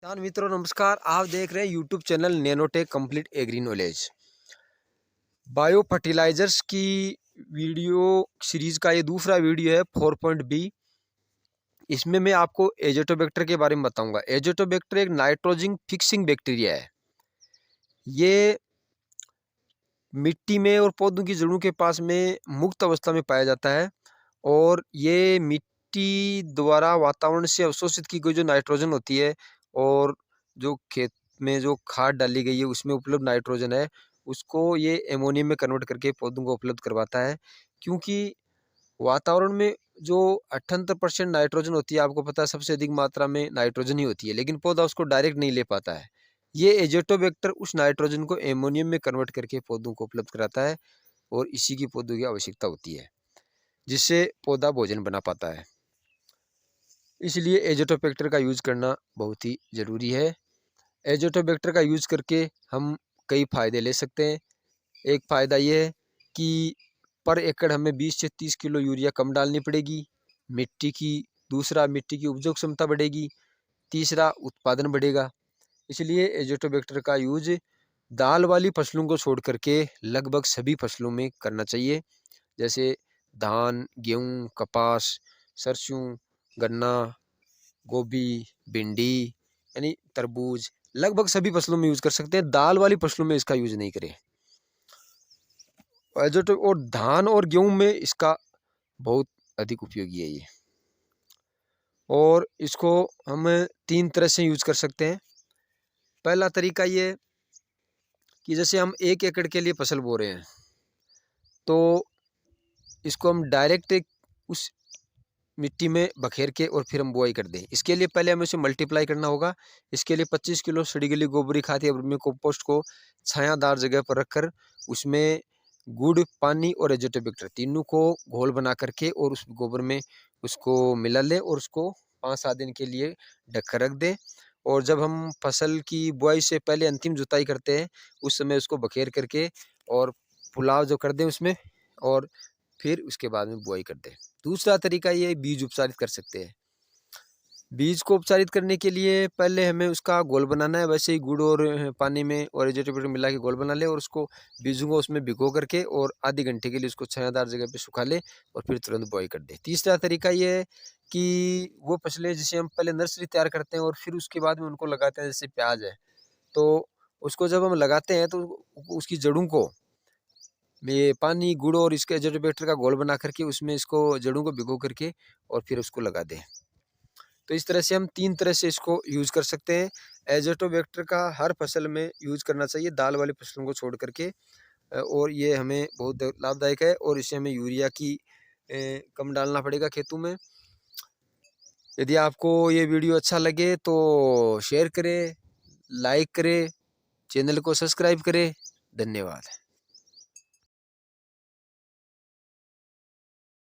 किसान मित्रों नमस्कार। आप देख रहे हैं YouTube channel Nanotech complete agri knowledge. Bio fertilizers की वीडियो सीरीज का ये दूसरा वीडियो है 4.B। इसमें मैं आपको एजोटोबैक्टर के बारे में बताऊंगा। एजोटोबैक्टर एक नाइट्रोजन फिक्सिंग बैक्टीरिया है। ये मिट्टी में और पौधों की जड़ों के पास में मुक्त अवस्था में पाया जाता है और ये मिट्टी द्वारा वातावरण से अवशोषित की गई जो नाइट्रोजन होती है और जो खेत में जो खाद डाली गई है उसमें उपलब्ध नाइट्रोजन है उसको ये एमोनियम में कन्वर्ट करके पौधों को उपलब्ध करवाता है। क्योंकि वातावरण में जो 78% नाइट्रोजन होती है, आपको पता है सबसे अधिक मात्रा में नाइट्रोजन ही होती है, लेकिन पौधा उसको डायरेक्ट नहीं ले पाता है। ये एजेटोबैक्टर उस नाइट्रोजन को एमोनियम में कन्वर्ट करके पौधों को उपलब्ध कराता है और इसी की पौधों की आवश्यकता होती है, जिससे पौधा भोजन बना पाता है। इसलिए एजेटोबैक्टर का यूज करना बहुत ही जरूरी है। एजेटोबैक्टर का यूज करके हम कई फायदे ले सकते हैं। एक फायदा ये है कि पर एकड़ हमें 20 से 30 किलो यूरिया कम डालनी पड़ेगी। मिट्टी की दूसरा मिट्टी की उपजाऊ क्षमता बढ़ेगी। तीसरा उत्पादन बढ़ेगा। इसलिए एजेटोबैक्टर का यूज दाल वाली फसलों को छोड़ करके लगभग सभी फसलों में करना चाहिए, जैसे धान, गेहूं, कपास, सरसों, गन्ना, गोभी, भिंडी यानी तरबूज, लगभग सभी फसलों में यूज कर सकते हैं। दाल वाली फसलों में इसका यूज नहीं करें। एजोटो और धान और गेहूं में इसका बहुत अधिक उपयोगी है ये। और इसको हम 3 तरह से यूज कर सकते हैं। पहला तरीका ये कि जैसे हम 1 एकड़ के लिए फसल बो रहे हैं तो इसको हम डायरेक्ट उस मिट्टी में बखेर के और फिर हम बुआई कर दें। इसके लिए पहले हमें उसे मल्टीप्लाई करना होगा। इसके लिए 25 किलो सड़ी गली गोबरी खाद या वर्मी कंपोस्ट को छायादार जगह पर रखकर उसमें गुड़, पानी और एजेटोबैक्टर तीनों को घोल बना करके और उस गोबर में उसको मिला लें और उसको 5-7 दिन के लिए ढक कर रख दें। और जब हम फसल की बुआई से पहले अंतिम जुताई करते हैं उस समय उसको बखेर करके और पुलाव जो कर दें उसमें, और फिर उसके बाद में बुआई कर दें। दूसरा तरीका ये बीज उपचारित कर सकते हैं। बीज को उपचारित करने के लिए पहले हमें उसका घोल बनाना है। वैसे ही गुड़ और पानी में और एजेटोबैक्टर मिला के घोल बना ले और उसको बीजों को उसमें भिगो करके और आधे घंटे के लिए उसको छायादार जगह पे सुखा ले और फिर तुरंत बुआई कर दे। तीसरा तरीका ये है कि वो फसलें जिसे हम पहले नर्सरी तैयार करते हैं और फिर उसके बाद में उनको लगाते हैं, जैसे प्याज है, तो उसको जब हम लगाते हैं तो उसकी जड़ों को ये पानी, गुड़ और इसके एजेटोबैक्टर का घोल बना करके उसमें इसको जड़ों को भिगो करके और फिर उसको लगा दें। तो इस तरह से हम 3 तरह से इसको यूज कर सकते हैं। एजेटोबैक्टर का हर फसल में यूज करना चाहिए, दाल वाली फसलों को छोड़ करके। और ये हमें बहुत लाभदायक है और इससे हमें यूरिया की कम डालना पड़ेगा खेतों में। यदि आपको ये वीडियो अच्छा लगे तो शेयर करें, लाइक करें, चैनल को सब्सक्राइब करें। धन्यवाद।